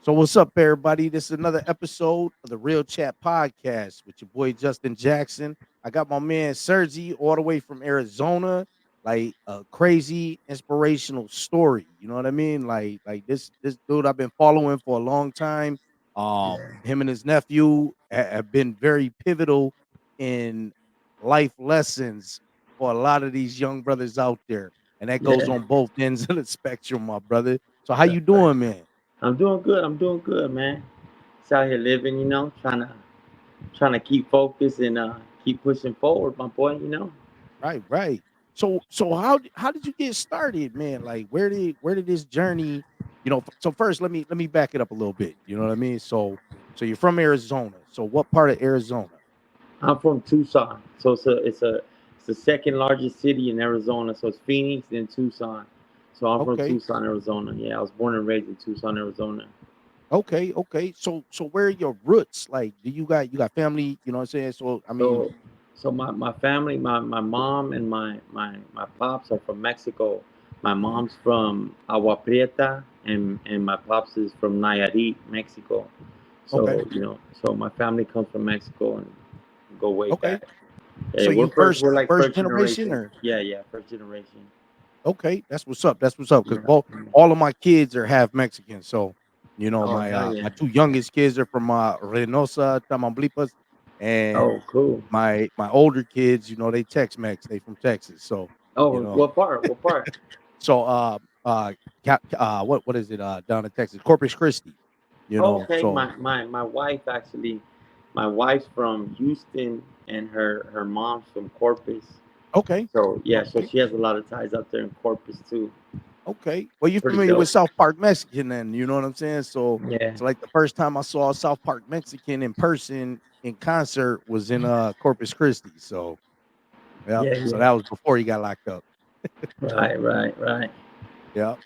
So what's up, everybody? This is another episode of the Real Chat Podcast with your boy Justin Jackson. I got my man Sergi all the way from Arizona, like a crazy inspirational story. You know what I mean? Like this dude I've been following for a long time. Yeah, Him and his nephew have been very pivotal in life lessons for a lot of these young brothers out there, and that goes yeah, on both ends of the spectrum, my brother. So how that's you right. doing, man? I'm doing good. I'm doing good, man. Just out here living, trying to keep focused and keep pushing forward, my boy. Right, right. So how did you get started, man? Like where did this journey, so first let me back it up a little bit. You know what I mean? So you're from Arizona. So what part of Arizona? I'm from Tucson, so it's the second largest city in Arizona. So it's Phoenix and Tucson. So I'm from Okay. Tucson, Arizona. Yeah, I was born and raised in Tucson, Arizona. Okay, okay. So where are your roots? Like do you got family, you know what I'm saying? So I mean, So, so my family, my mom and my pops are from Mexico. My mhm, mom's from Agua Prieta, and my pops is from Nayarit, Mexico. okay, So my family comes from Mexico and go way okay. back. So Hey, you we're like first first generation generation. or Yeah, yeah, first generation. okay, that's what's up. That's what's up. Because Yeah. both all of my kids are half Mexican. So, Oh my hell my yeah. two youngest kids are from Reynosa, Tamaulipas, and Oh cool. my older kids, they Tex-Mex. They from Texas. So, you Oh, know, what part? What part? so what is it down in Texas? Corpus Christi. Oh, okay. So My wife actually, my wife's from Houston, and her mom's from Corpus. okay, So yeah, so okay, she has a lot of ties out there in Corpus too. okay. Well, you're Pretty familiar dope. with South Park Mexican, then you know what I'm saying. So Yeah, it's like the first time I saw a South Park Mexican in person in concert was in Corpus Christi. So yeah, yeah, so yeah. that was before he got locked up. Right, right, right. Yeah.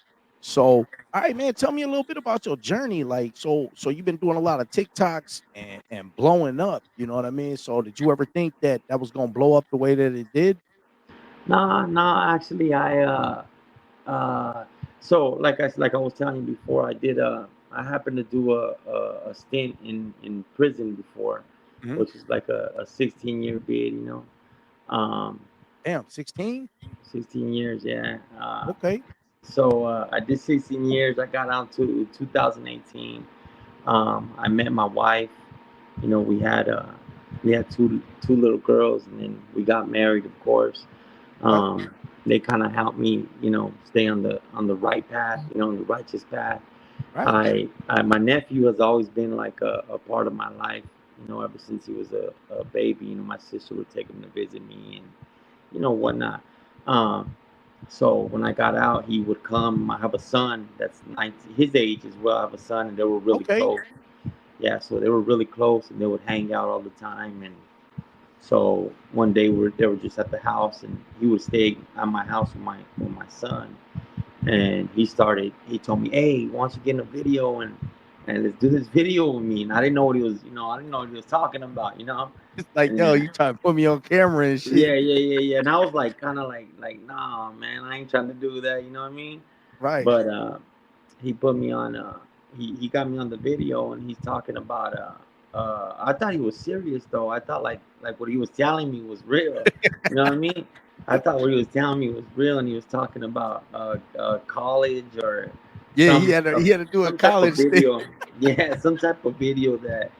So all right, man, tell me a little bit about your journey. Like, so you've been doing a lot of TikToks and blowing up. You know what I mean? So did you ever think that that was gonna blow up the way that it did? Nah, nah. Actually, uh, so like I was telling you before, I happened to do a stint in prison before, Mhm. which is like a 16-year bid. Um, Damn, 16? 16 years, yeah. Okay. So I did 16 years. I got out to 2018. I met my wife. We had two little girls, and then we got married, of course. Okay. Um, they kind of helped me, stay on the right path, on the righteous path. Right. My nephew has always been like a part of my life, ever since he was a baby. My sister would take him to visit me and whatnot. Um, so when I got out, he would come. I have a son that's 19, his age as well. I have a son, and they were really Okay. close. Yeah, so they were really close, and they would hang out all the time. And so one day they were just at the house, and he would stay at my house with my son. And he told me, "Hey, why don't you get in a video and let's do this video with me?" And I didn't know what he was, I didn't know what he was talking about. It's like, yo, And you trying to put me on camera and yeah, shit. yeah, yeah, yeah. And I was like, kind of like, nah, man, I ain't trying to do that. You know what I mean? Right. But he put me on. He got me on the video, and he's talking about. I thought he was serious though. I thought like what he was telling me was real. You know what I mean? I thought what he was telling me was real, and he was talking about college or Yeah, he had to do a some type of college thing. video. Yeah, some type of video that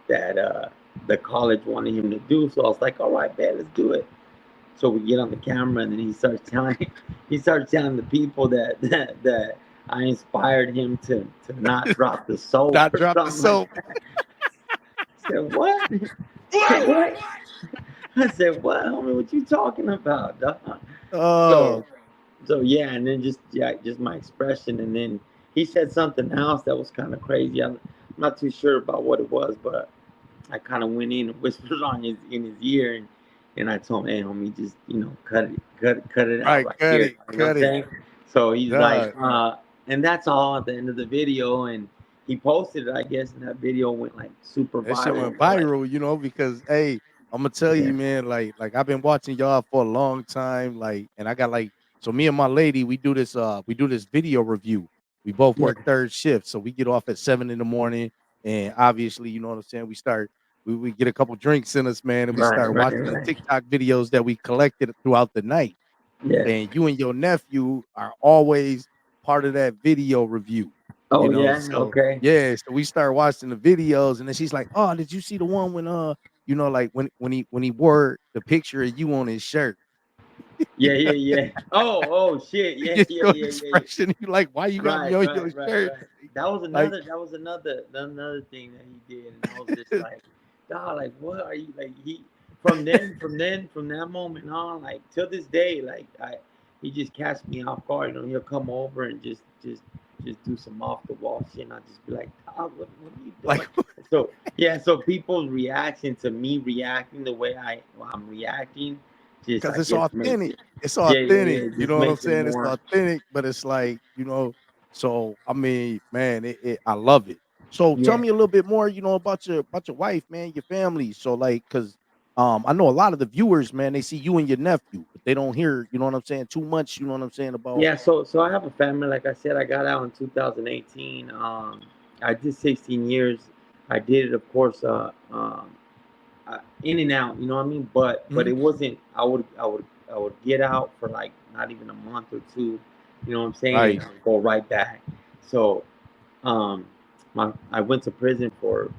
the college wanted him to do. So I was like, all right, man, let's do it. So we get on the camera, and then he starts telling the people that I inspired him to not drop the soap Not or drop the something like soap. that. I said, what? What? What? I said, what, homie? What you talking about, dog? Oh, So so yeah, and then just my expression, and then he said something else that was kind of crazy. I'm not too sure about what it was, but I kind of went in and whispered on in his ear, and I told him, "Hey, homie, just cut it out right. right Cut here." it. You know what I'm Cut it. saying? So he's like, Dog. and that's all at the end of the video, and he posted it, I guess, and that video went like super That shit viral. went Like, viral, because hey, I'm gonna tell yeah, you, man, like I've been watching y'all for a long time, and I got so me and my lady, we do this video review. We both Yeah. work third shift, so we get off at 7 in the morning, and obviously, you know what I'm saying. We get a couple drinks in us, man, and we Right, start right, watching the right. TikTok videos that we collected throughout the night. Yeah. And you and your nephew are always part of that video review, Oh you know. yeah. So Okay. yeah, so we start watching the videos, and then she's like, "Oh, did you see the one when you know, like when he wore the picture of you on his shirt?" Yeah, yeah, yeah. Oh shit. Yeah, Get yeah, your yeah, yeah, yeah. expression. You like, why you got me Right, on right, your right, shirt? right. That was Like, another. That was another thing that he did, and I was just like, God, like, what are you like? He from that moment on, like till this day, like he just catch me off guard. You know, he'll come over and just do some off the wall shit, and I just be like, God, what are you like, doing? So yeah, so people's reaction to me reacting the way I'm reacting, just because I it's guess makes authentic. it. It's Yeah, yeah, yeah. authentic. It You just know what I'm makes it saying? It's more. authentic, but it's like, you know. So I mean, man, I love it. So tell Yeah. me a little bit more, you know, about your wife, man, your family. So like, cause I know a lot of the viewers, man, they see you and your nephew, but they don't hear, you know what I'm saying, too much. You know what I'm saying about. Yeah, so I have a family. Like I said, I got out in 2018. I did 16 years. I did it, of course, in and out. You know what I mean? But Mhm. it wasn't. I would get out for like not even a month or two. You know what I'm saying? And Right. I'll go right back. So um, I went to prison for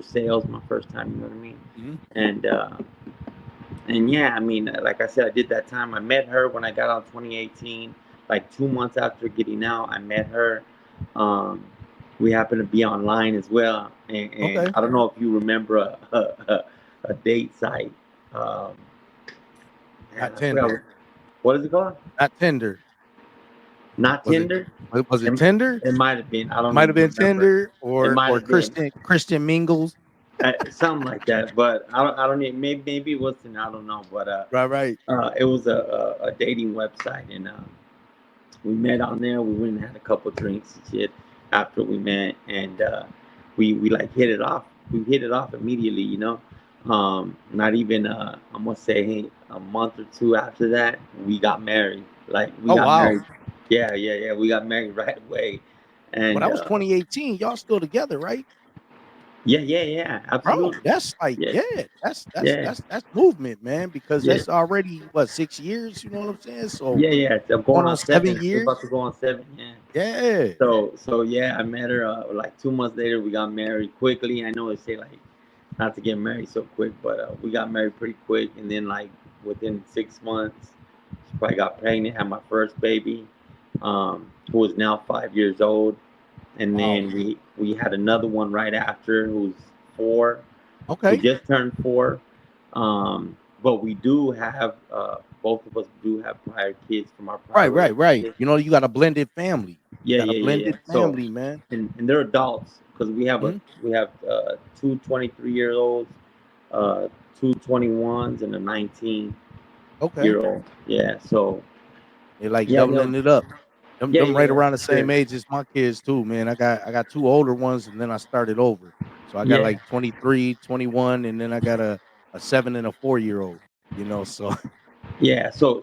sales my first time. You know what I mean? Mhm. And and yeah, I mean, like I said, I did that time. I met her when I got out in 2018. Like 2 months after getting out, I met her. Um, we happened to be online as well. And Okay. I don't know if you remember a date site. Um, Not man, I forgot Tinder. what is it called? Not Tinder. Not Was it? Tinder. Was it It, Tinder? it might have been. I don't Might have even been remember. Tinder It might or have been. Christian Mingles. Something like that. But I don't even, maybe it wasn't. I don't know. But Right. Right. it was a dating website, and we met on there. We went and had a couple drinks and shit after we met, and we like hit it off. We hit it off immediately, you know. Not even I'm gonna say a month or two after that, we got married. Like we Oh got wow. married. Yeah, yeah, yeah. We got married right away, But and that was 2018. Y'all still together, right? yeah, yeah, yeah. Bro, Absolutely. that's like, Yeah, yeah, that's that's yeah, that's that's movement, man, because yeah. that's already what, 6 years, you know what I'm saying? So Yeah, yeah. I'm going going on on 7 seven. We're years. about to go on seven. Yeah. Yeah. So yeah, I met her like 2 months later. We got married quickly. I know they say like not to get married so quick, but we got married pretty quick. And then like within 6 months, she probably got pregnant, had my first baby, who is now 5 years old. And Wow. then we had another one right after, who's 4. Who Okay. just turned 4. But we do have both of us do have prior kids from our Right, prior right, right. relationship. You know, you got a blended family. You Yeah, got a yeah, yeah, yeah. blended So, family, man. and they're adults because Mhm. we have two 23-year-olds, uh, two 21s, and a 19-year-old. Okay. Yeah. So They like yeah, no, doubling it up. yeah, Them right yeah, yeah, around the for same sure. age as my kids too, man. I got two older ones and then I started over. So I got Yeah, like 23, 21, and then I got a 7 and a 4-year-old, you know. So yeah. So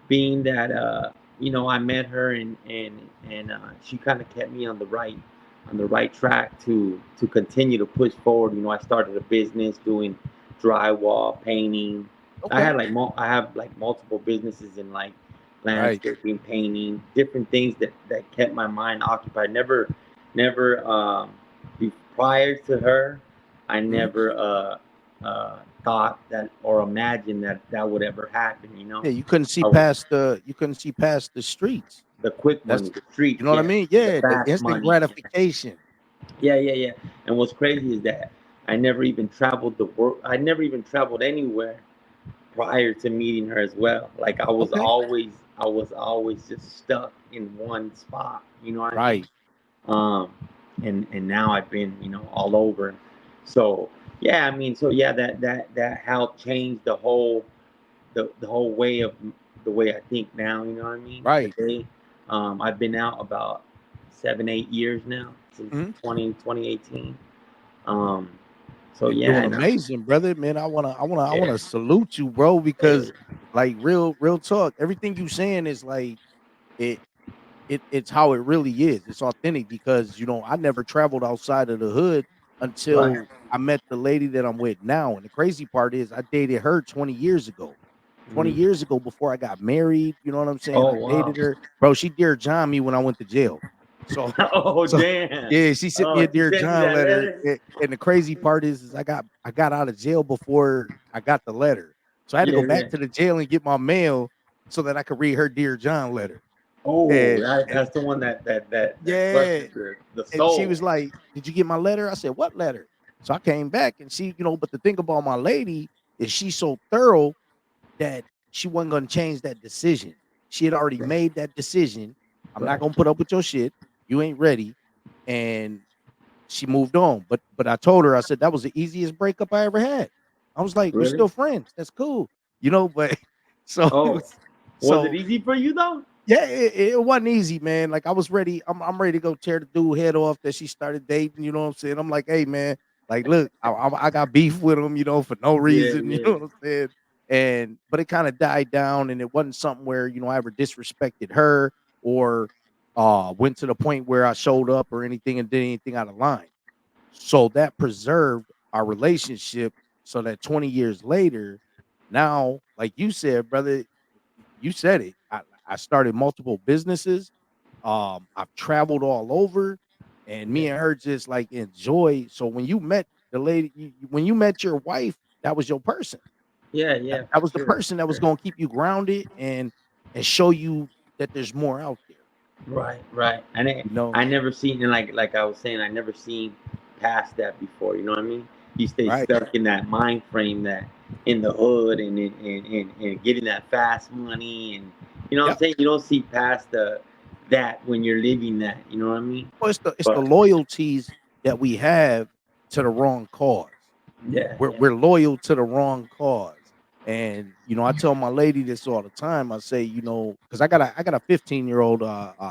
being that I met her, and she kind of kept me on the right track to continue to push forward. I started a business doing drywall, painting. okay. I have like multiple businesses in like Right. landscaping, painting, different things that kept my mind occupied. Never prior to her, I Mhm. never thought that or imagined that would ever happen. Yeah, you couldn't see I was past the streets. the quick That's money, the streets, you know what I yeah, mean? the Yeah, the fast instant money. gratification. Yeah, yeah, yeah. And what's crazy is that I never even traveled the world. I never even traveled anywhere prior to meeting her as well. Like Okay. I was always just stuck in one spot. You know what I mean? Right. Um, and now I've been, all over. So yeah, I mean, so yeah, that helped change the whole way of the way I think now. You know what I mean? Right. Today, I've been out about 7, 8 years now since Mhm. 2018. Um, so You're yeah, doing and amazing, brother. Man, I yeah, wanna salute you, bro, yeah, because like real talk, everything you saying is like it. it's how it really is. It's authentic because I never traveled outside of the hood Right. until I met the lady that I'm with now. And the crazy part is I dated her 20 years ago. 20 Mm. years ago before I got married, you know what I'm saying? Oh I wow. dated her. Bro, she Dear John me when I went to jail. So Oh so damn. yeah, she sent me Oh, a she Dear sent you John that letter. letter. And the crazy part is I got out of jail before I got the letter. So I had to go Yeah, back yeah. to the jail and get my mail so that I could read her Dear John letter. Oh, And, and that's the one that yeah, crushes the and she soul. was like, "Did you get my letter?" I said, "What letter?" So I came back and but the thing about my lady is she's so thorough that she wasn't gonna change that decision. She had already Right. made that decision. I'm not Right. gonna put up with your shit. You ain't ready. And she moved on. But I told her, I said that was the easiest breakup I ever had. I was like, we're Really? still friends. That's cool. But so it Oh, was was it so easy for you though? yeah, it wasn't easy, man. Like I was ready. I'm ready to go tear the dude head off that she started dating. You know what I'm saying? I'm like, hey, man. Like, look, I got beef with him. For no Yeah, reason. You yeah. know what I'm saying? And but it kind of died down, and it wasn't something where I ever disrespected her or went to the point where I showed up or anything and did anything out of line. So that preserved our relationship. So that 20 years later, now, like you said, brother, you said it. I started multiple businesses. I've traveled all over, and Yeah. me and her just like enjoy. So when you met the lady, when you met your wife, that was your person. Yeah, That, yeah, that for was the sure. person that was Sure. going to keep you grounded and show you that there's more out there. Right, right. And You know, I never seen, and like I was saying, I never seen past that before. You know what I mean? You stay right? stuck in that mind frame that in the hood and getting that fast money, and you know what I'm Yep. saying. You don't see past that when you're living that. You know what I mean? Well, it's the But loyalties that we have to the wrong cause. yeah, We're yeah, we're loyal to the wrong cause. And I tell my lady this all the time. I say, because I got a 15-year-old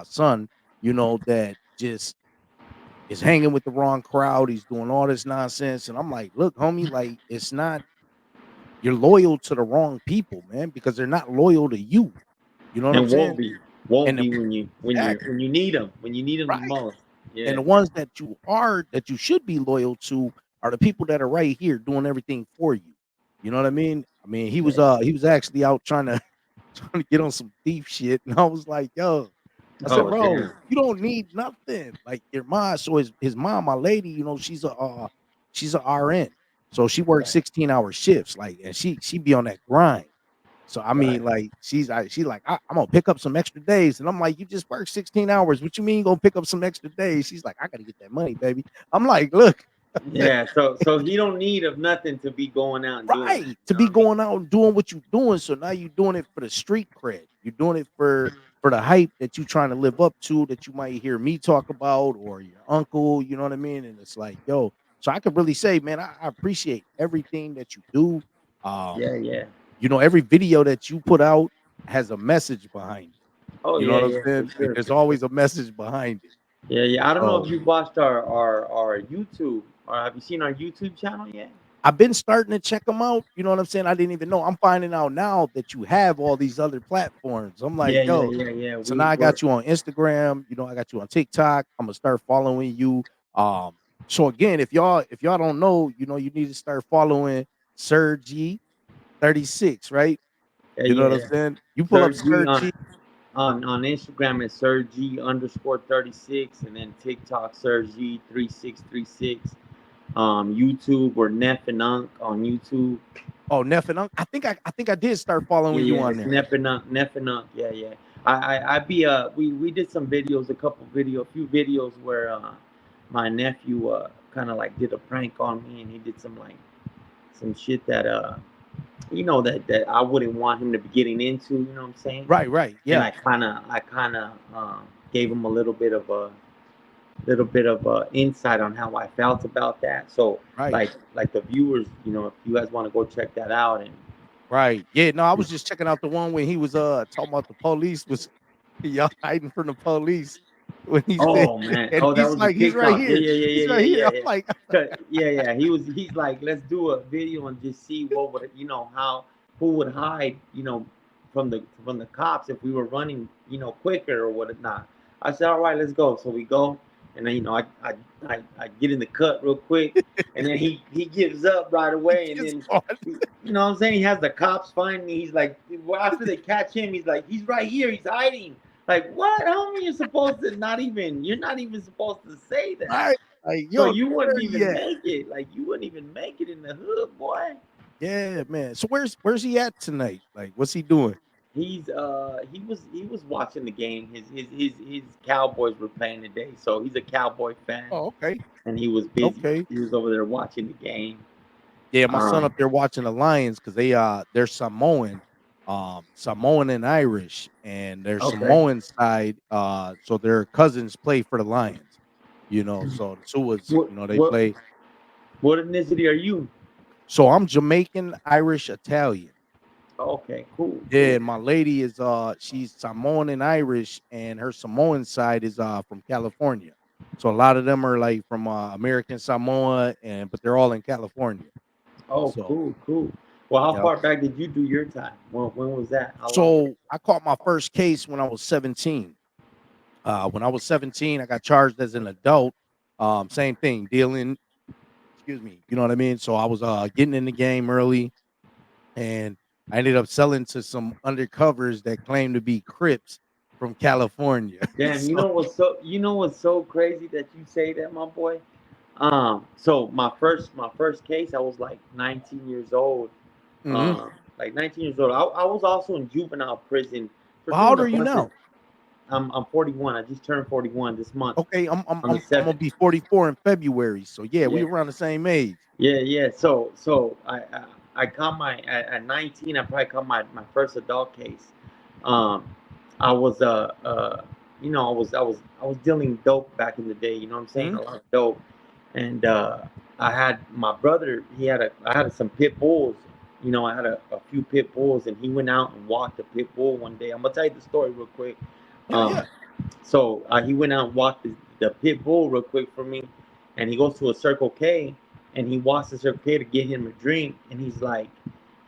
son, that just is hanging with the wrong crowd. He's doing all this nonsense. And I'm like, look, homie, like it's not you're loyal to the wrong people, man, because they're not loyal to you. You know what I'm and saying? won't And be when exactly you need them the right. most. And Yeah, the ones that you should be loyal to are the people that are right here doing everything for you. You know what I mean? I mean, yeah. he was actually out trying to trying to get on some thief shit. And I was like, yo, I said, Oh bro, damn. you don't need nothing. Like your mom. So his mom, my lady, she's a RN. So she works Right, 16-hour shifts. Like, and she be on that grind. So I right. mean, like she's like, I'm gonna pick up some extra days. And I'm like, you just work 16 hours. What you mean you gonna pick up some extra days? She's like, I gotta get that money, baby. I'm like, look, Yeah, so he don't need of nothing to be going out and doing that. right. You To know be what I mean? going out and doing what you're doing. So now you're doing it for the street cred. You're doing it for the hype that you're trying to live up to, that you might hear me talk about or your uncle, you know what I mean? And it's like, yo, so I could really say, man, I appreciate everything that you do. Um, Yeah, yeah. every video that you put out has a message behind it. Oh You know yeah, what I'm yeah, for saying? Like sure, there's for sure. always a message behind it. Yeah, yeah. I don't know if So you watched our YouTube or have you seen our YouTube channel yet? I've been starting to check them out. You know what I'm saying? I didn't even know. I'm finding out now that you have all these other platforms. I'm like, Yeah, yeah, yo, yeah, yeah. so now I We're got you on Instagram. I got you on TikTok. I'm gonna start following you. So again, if y'all don't know, you need to start following Sir G 36, right? yeah, You know what yeah, I'm yeah. saying? You pull Sir up G Sir G. on Instagram it's Sir G underscore 36 and then TikTok Sir G 3636. YouTube or Neff and Unk on YouTube. Oh, Neff and Unc. I think I did start Yeah, following you yeah, on it's there. Neff and Unk. Yeah, yeah. I be we did some videos, a few videos where my nephew kind of like did a prank on me, and he did some shit that that I wouldn't want him to be getting into. You know what I'm saying? Right, right. And Yeah. I kind of gave him a little bit of insight on how I felt about that. So Right. like the viewers, if you guys want to go check that out and Right. Yeah, no, I was just checking out the one when he was talking about the police was y'all hiding from the police when he said oh man, and oh that he's was the like, he's right TikTok. Yeah, here. yeah, yeah, He's yeah, right yeah, here. yeah, I'm yeah. like, Yeah, yeah. He's like, let's do a video and just see what would how who hide from the cops if we were running quicker or what not. I said, all right, let's go. So we go, and then I get in the cut real quick, and then he gives up right away, and It's then fun. you know what I'm saying, he has the cops find me. He's like, well, after they catch him, he's like, he's right here, he's hiding. Like, what, homie? You're not even supposed to say that. Right. Like, So yo, you where wouldn't he even at? make it. Like, you wouldn't even make it in the hood, boy. Yeah, man. So where's he at tonight? Like, what's he doing? He was watching the game. His Cowboys were playing today, so he's a Cowboy fan, Oh, okay. and he was busy. Okay. He was over there watching the game. Yeah, my son Um, up there watching the Lions because they're Samoan, Samoan and Irish, and their okay. Samoan side, so their cousins play for the Lions. So the Suas, What they what play. what ethnicity are you? So I'm Jamaican, Irish, Italian. Okay, cool, Yeah, cool. and my lady is she's Samoan and Irish, and her Samoan side is from California. So a lot of them are like from American Samoa, but they're all in California. Oh, So cool, cool. Well, how yeah. far back did you do your time? When was that? How long? So I caught my first case when I was 17. When I was 17, I got charged as an adult. Same thing, dealing. Excuse me. You know what I mean? So I was getting in the game early, and I ended up selling to some undercovers that claimed to be Crips from California. Damn, So you know what's so crazy that you say that, my boy. So my first case, I was like 19 years old. mhm. Like 19 years old. I was also in juvenile prison for Well, how old doing a are you bunch of. now? I'm 41. I just turned 41 this month Okay, I'm on the I'm I'm gonna seventh. be 44 in February. So yeah, we Yeah, around the same age. yeah, yeah. So I caught at 19. I probably caught my first adult case. Um, I was I was dealing dope back in the day. You know what I'm saying? Mhm. A lot of dope, and I had my brother. I had some pit bulls. I had a few pit bulls, and he went out and walked a pit bull one day. I'm gonna tell you the story real quick. Yeah, Um, yeah. so he went out and walked the pit bull real quick for me, and he goes to a Circle K, and he walks to Circle K to get him a drink, and he's like,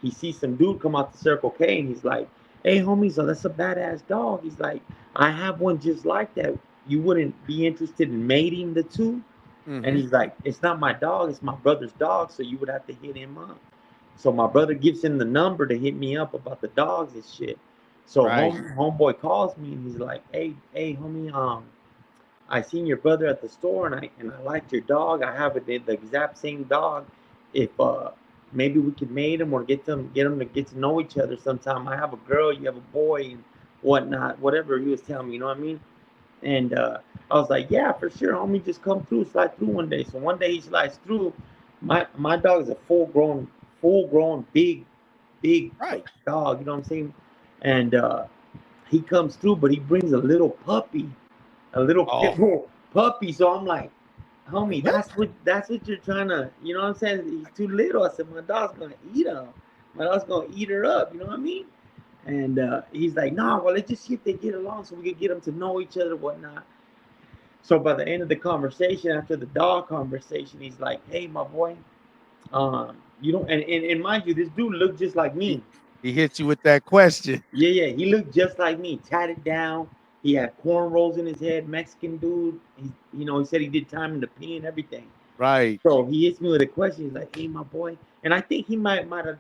he sees some dude come out the Circle K, and he's like, "Hey, homie, so that's a badass dog." He's like, "I have one just like that. You wouldn't be interested in mating the two?" And Mhm. he's like, "It's not my dog, it's my brother's dog, so you would have to hit him up." So my brother gives him the number to hit me up about the dogs and shit. So Right. homeboy calls me and he's like, "Hey, homie, I seen your brother at the store and I liked your dog. I have the exact same dog. If maybe we could mate him or get them to get to know each other sometime. I have a girl, you have a boy, and whatnot. Whatever he was telling me, you know what I mean?" And I was like, "Yeah, for sure, homie. Just come through, slide through one day." So one day he slides through. My dog is a full grown, big Right. dog. You know what I'm saying? And he comes through, but he brings a little Oh, pit bull puppy. So I'm like, like "Homie, what? that's what you're trying to, you know what I'm saying? He's too little." I said, "My dog's gonna eat him. My dog's gonna eat her up." You know what I mean? And he's like, "Nah, well, let's just see if they get along, so we can get them to know each other, whatnot." So by the end of the conversation, after the dog conversation, he's like, "Hey, my boy, you know," and mind you, this dude looked just like He, me. he hits you with that question. Yeah, yeah, he looked just like me, tatted down. He had cornrows in his head, Mexican dude. He said he did time in the P and everything. Right. So he hits me with a question. He's like, "Hey, my boy," and I think he might have,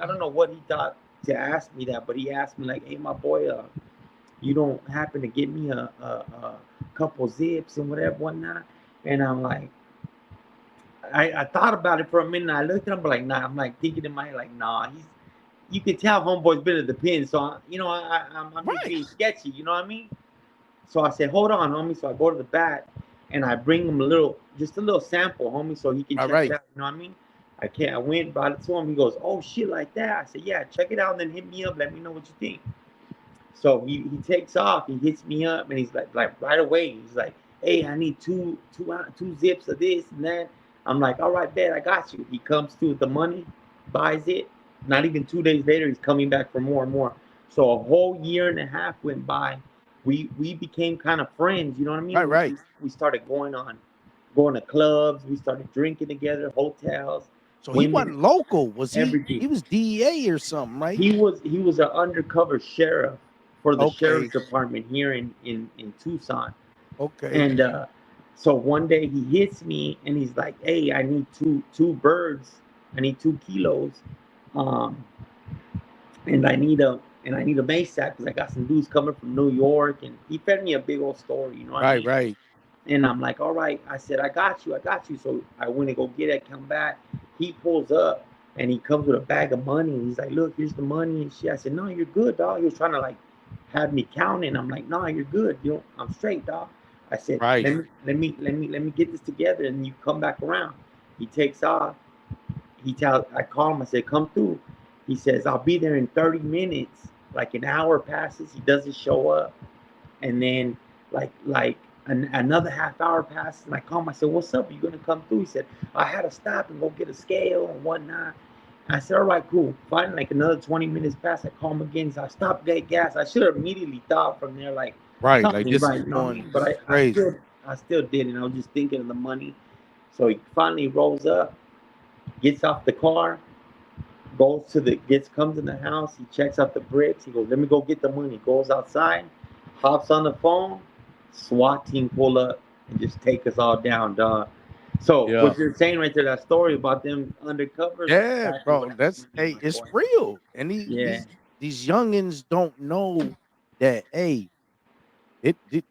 I don't know what he thought to ask me that, but he asked me like, "Hey, my boy, you don't happen to get me a couple zips and whatever, whatnot?" And I'm like, I thought about it for a minute. And I looked at him, but like, nah. I'm like thinking in my head, like, nah. You can tell homeboy's been at the pin, so I'm just Right. being sketchy. You know what I mean? So I said, "Hold on, homie." So I go to the back and I bring him just a little sample, homie, so he can All check it right. out. You know what I mean? I went, brought it to him. He goes, "Oh shit, like that." I said, "Yeah, check it out, and then hit me up. Let me know what you think." So he takes off. He hits me up, and he's like right away. He's like, "Hey, I need two zips of this and that." I'm like, "All right, bet, I got you." He comes through with the money, buys it. Not even 2 days later, he's coming back for more and more. So a whole year and a half went by. We became kind of friends. You know what I Right. mean? We Right. we, we started going to clubs. We started drinking together, hotels, So he women, wasn't local, was he? everything. He was DEA or something, right? He was an undercover sheriff for the Okay. sheriff's department here in Tucson. Okay. And so one day he hits me and he's like, "Hey, I need two birds. I need 2 kilos, um, and I need a Masack because I got some dudes coming from New York." And he fed me a big old story, you know what I Right, mean? right. And I'm like, "All right." I said, I got you." So I went to go get it, come back. He pulls up and he comes with a bag of money. And he's like, "Look, here's the money and shit." I said, "No, you're good, dog." He was trying to like have me count it. I'm like, "No, you're good. You know, I'm straight, dog." I said, Right. let me get this together and you come back around." He takes off. I call him, I said, "Come through." He says, "I'll be there in 30 minutes." Like an hour passes, he doesn't show up. And then another half hour passes, and I call him. I said, "What's up? You gonna come through?" He said, "I had to stop and go get a scale and whatnot." I said, "All right, cool." Finally, like another 20 minutes passed. I call him again. He said, "I stopped get gas." I should have immediately thought from there, like Right. Like something this is right, you know what I going, mean? this But is crazy. I still didn't. I was just thinking of the money. So he finally rolls up, gets off the car, comes in the house. He checks out the bricks. He goes, "Let me go get the money." Goes outside, hops on the phone. SWAT team pull up and just take us all down, dog. So Yeah. what you're saying right there, that story about them undercover, that's Yeah, exactly what bro. happened That's to me, hey, my it's boy. real. And Yeah, these youngins don't know that hey,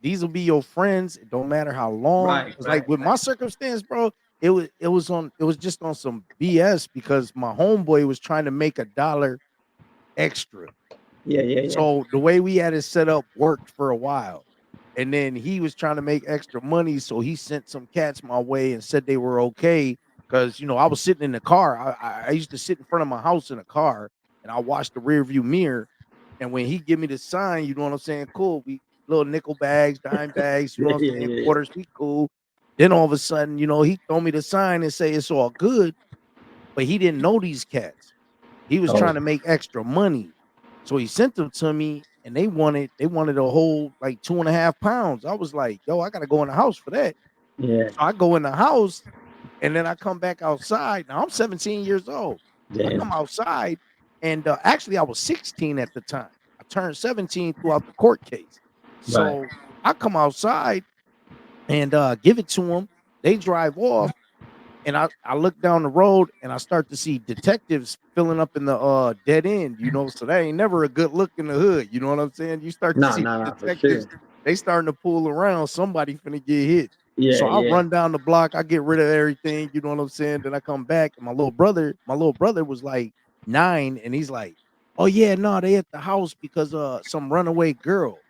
these will be your friends. It don't matter how long. right, It's like right, with right. my circumstance, bro. It was just on some BS because my homeboy was trying to make $1 extra. Yeah, yeah, yeah. So the way we had it set up worked for a while. And then he was trying to make extra money. So he sent some cats my way and said they were okay. Cause I was sitting in the car. I used to sit in front of my house in a car and I watched the rear view mirror. And when he give me the sign, you know what I'm saying? Cool. We little nickel bags, dime bags, you know Yeah, what I'm yeah, saying? yeah, Quarters, we cool. Then all of a sudden, he throw me the sign and say it's all good, but he didn't know these cats. He was oh, trying to make extra money. So he sent them to me and they wanted a whole like 2.5 pounds. I was like, yo, I gotta go in the house for that. yeah, So I go in the house and then I come back outside. Now I'm 17 years old. I damn, come outside and actually I was 16 at the time. I turned 17 throughout the court case. right. So I come outside and give it to them. They drive off and I look down the road and I start to see detectives filling up in the dead end, so that ain't never a good look in the hood. You know what I'm saying? You start to No, see no, the no, for detectives, sure. they starting to pull around, somebody finna get hit. So Yeah, I yeah. run down the block, I get rid of everything, you know what I'm saying? Then I come back and my little brother was like 9 and he's like, "Oh yeah, no, they at the house because some runaway girl."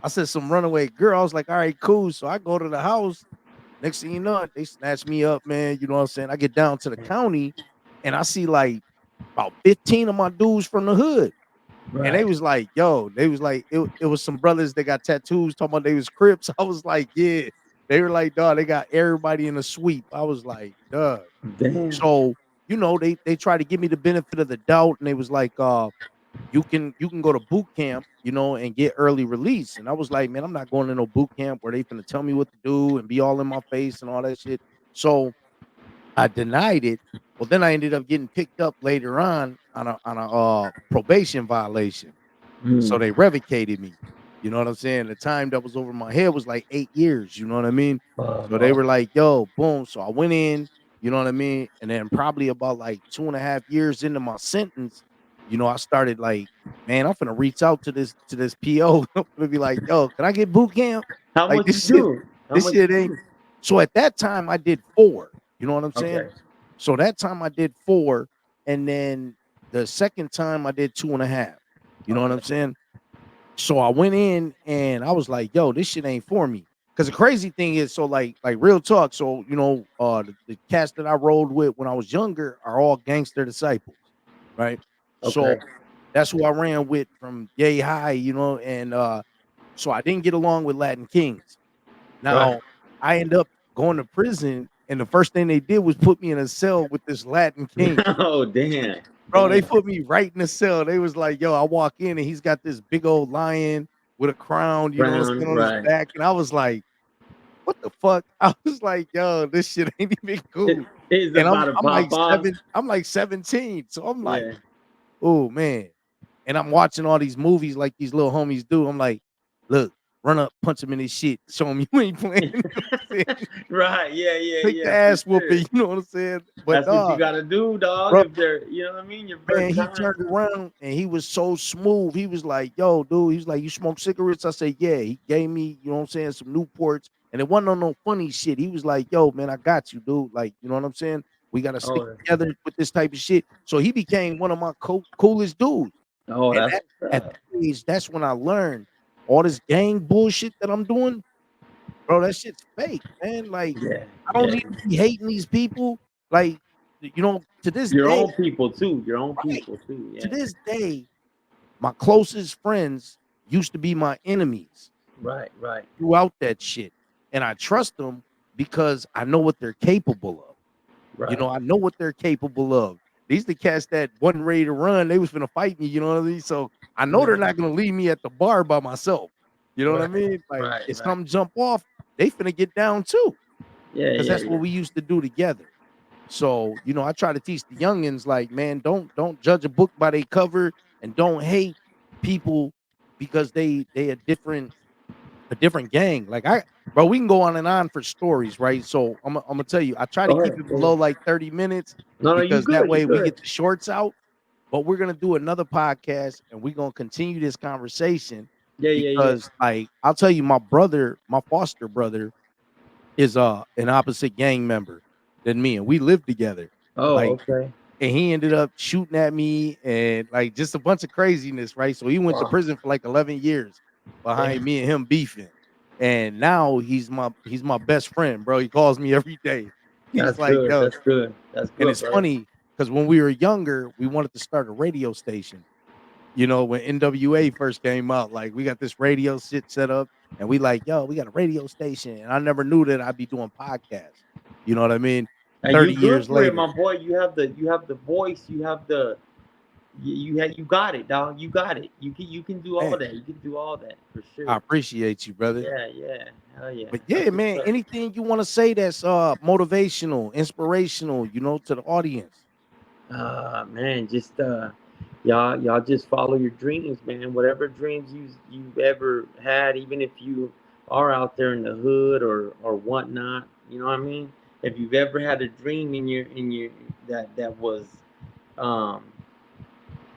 I said some runaway girl. I was like, "All right, cool." So I go to the house. Next thing you know, they snatch me up, man. You know what I'm saying? I get down to the county and I see like about 15 of my dudes from the hood. And they Right. was like, yo, they was like, it was some brothers that got tattoos talking about they was Crips. I was like, yeah. They were like, dog, they got everybody in a sweep. I was like, duh. Damn. So, they tried to give me the benefit of the doubt and they was like, you can go to boot camp, and get early release. And I was like, man, I'm not going to no boot camp where they finna tell me what to do and be all in my face and all that shit. So I denied it. Well, then I ended up getting picked up later on a probation violation. So Mm. they revocated me. You know what I'm saying? The time that was over my head was like 8 years. You know what I mean? So they No. were like, yo, boom. So I went in, you know what I mean? And then probably about like 2.5 years into my sentence, I started like, man, I'm finna reach out to this PO. I'm gonna be like, yo, can I get boot camp? How Like much you this shit, do? How this much shit you ain't. do? So at that time I did 4. You know what I'm saying? Okay. So that time I did 4, and then the second time I did 2.5. You know what Okay. I'm saying? So I went in and I was like, yo, this shit ain't for me. Cause the crazy thing is, so like real talk. So, the cats that I rolled with when I was younger are all gangster disciples, right? So Okay. that's who I ran with from yay high, and so I didn't get along with Latin Kings. Right. Now I end up going to prison, and the first thing they did was put me in a cell with this Latin King. Oh, damn. Bro, they Damn. put me right in the cell. They was like, "Yo," I walk in and he's got this big old lion with a crown, you know what I'm Brown. saying, on his Right. back, and I was like, "What the fuck?" I was like, "Yo, this shit ain't even It cool." is And I'm about to I'm pop like off. 17, so I'm like, Yeah. "Oh man." and I'm watching all these movies like these little homies do. I'm like, look, run up, punch him in his shit, show him you ain't playing. You know what I'm saying? Right. Yeah. Yeah. Take the Yeah. For ass sure. whooping. You know what I'm saying? But That's what you gotta do, dog. bro, If they're, you know what I mean, your man, first he time. turned around and he was so smooth. He was like, yo, dude, he's like, you smoke cigarettes? I said, yeah. He gave me, you know what I'm saying, some Newports. And it wasn't on no funny shit. He was like, yo, man, I got you, dude. Like, you know what I'm saying? We got to stick Oh, together with this type of shit. So he became one of my coolest dudes. oh, And that's at that age, that's when I learned all this gang bullshit that I'm doing. Bro, that shit's fake, man. Like, yeah, I don't yeah. need to be hating these people. Like, you know, to this Your day, own people too. Your own right? people too. To Yeah. this day, my closest friends used to be my enemies Right. Right. throughout that shit. And I trust them because I know what they're capable of. You Right. know, I know what they're capable of. These the cats that wasn't ready to run. They was gonna fight me, you know what I mean? So I know they're not gonna leave me at the bar by myself. You know what I Right. mean? Like Right. if Right. something jump off, they finna get down too. Yeah. Because Yeah. that's what Yeah. we used to do together. So, you know, I try to teach the youngins like, man, don't judge a book by their cover and don't hate people because they a different gang. Like bro, we can go on and on for stories, right? So I'm gonna tell you, I try to Go keep ahead. it Go below ahead. like 30 minutes No, no, you because that good. You way we good. get the shorts out. But we're gonna do another podcast and we're gonna continue this conversation Yeah. Yeah. Yeah. because like I'll tell you, my brother, my foster brother, is an opposite gang member than me, and we lived together. Oh, Like, okay. and he ended up shooting at me and like just a bunch of craziness, right? So he went to Wow. prison for like 11 years behind Damn. me and him beefing. And now he's my best friend, bro. He calls me every day. He's That's like, good. yo, That's good. That's and good, it's brother. funny because when we were younger, we wanted to start a radio station. You know, when NWA first came out, like we got this radio shit set up, and we like, yo, we got a radio station. And I never knew that I'd be doing podcasts. You know what I mean? And 30 you good years for it, later. my boy. You have the voice. You have the you got it, dog. You got it. You can do all Man, that. You can do all that for I sure. appreciate you, brother. Yeah, yeah. Hell yeah. But That's yeah, what's man, up. anything you want to say that's motivational, inspirational, you know, to the audience. Man, just y'all just follow your dreams, man. Whatever dreams you've ever had, even if you are out there in the hood or whatnot, you know what I mean? If you've ever had a dream in your that was um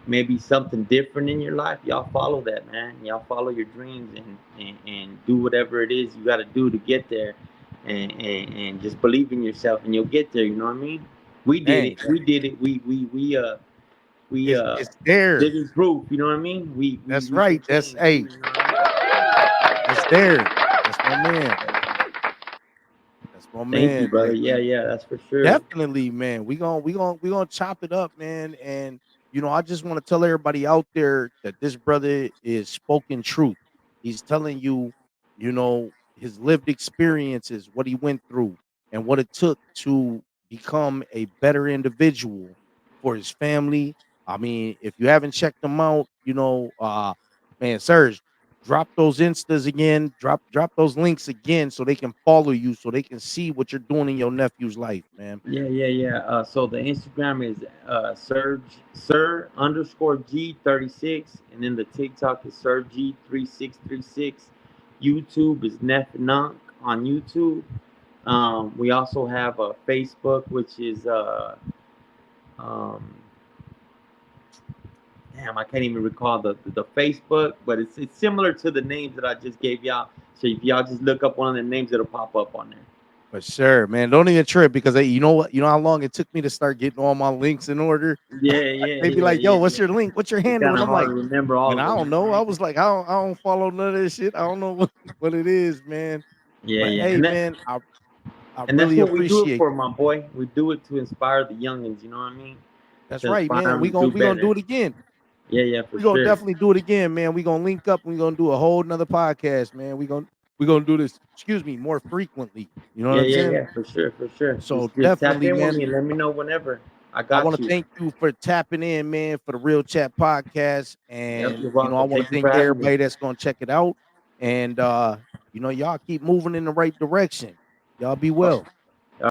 maybe something different in your life, y'all follow that, man. Y'all follow your dreams and do whatever it is you got to do to get there, and just believe in yourself, and you'll get there. You know what I mean? We did Man, it. We did it. We it's there. living proof. You know what I mean? We we That's we can right. That's change. hey, You know what that's there. That's my man. I mean? That's my Thank you, man. brother. Like Yeah, yeah, that's for sure. definitely, man. We gonna chop it up, man. And you know, I just want to tell everybody out there that this brother is spoken truth. He's telling you, you know, his lived experiences, what he went through, and what it took to become a better individual for his family. I mean, if you haven't checked him out, you know, man, Serge, drop those instas again, drop those links again so they can follow you, so they can see what you're doing in your nephew's life, man. Yeah, yeah, yeah. So the Instagram is Sir_G36, and then the TikTok is SirG3636. YouTube is Neff Nunk on YouTube. We also have a Facebook, which is um, damn, I can't even recall the Facebook, but it's similar to the names that I just gave y'all. So if y'all just look up one of the names, it'll pop up on there. For sure, man. Don't even trip because hey, you know what? You know how long it took me to start getting all my links in order. Yeah, yeah, They be yeah, like, "Yo, yeah, what's yeah. your link? What's your It's handle?" kind And of I'm hard like, to remember all "Man, of I them. don't know." I was like, I don't follow none of this shit. I don't know what it is, man." Yeah, But yeah, hey, man, I and that's really what we do it appreciate. for, my boy. We do it to inspire the youngins. You know what I mean? That's To right, inspire man. them to do We gonna do better. it again. Yeah, yeah, for We gonna sure. definitely do it again, man. We gonna link up. We gonna do a whole nother podcast, man. We gonna do this. Excuse me, more frequently. You know what Yeah, I'm yeah, saying? yeah, for sure, for sure. So Just tap definitely, in with man. me and let me know whenever. I I want got to you. thank you for tapping in, man, for the Real Chat podcast. Yep, And you're you know, I welcome. want to Thank you for thank having me. everybody that's gonna check it out. And you know, y'all keep moving in the right direction. Y'all be well.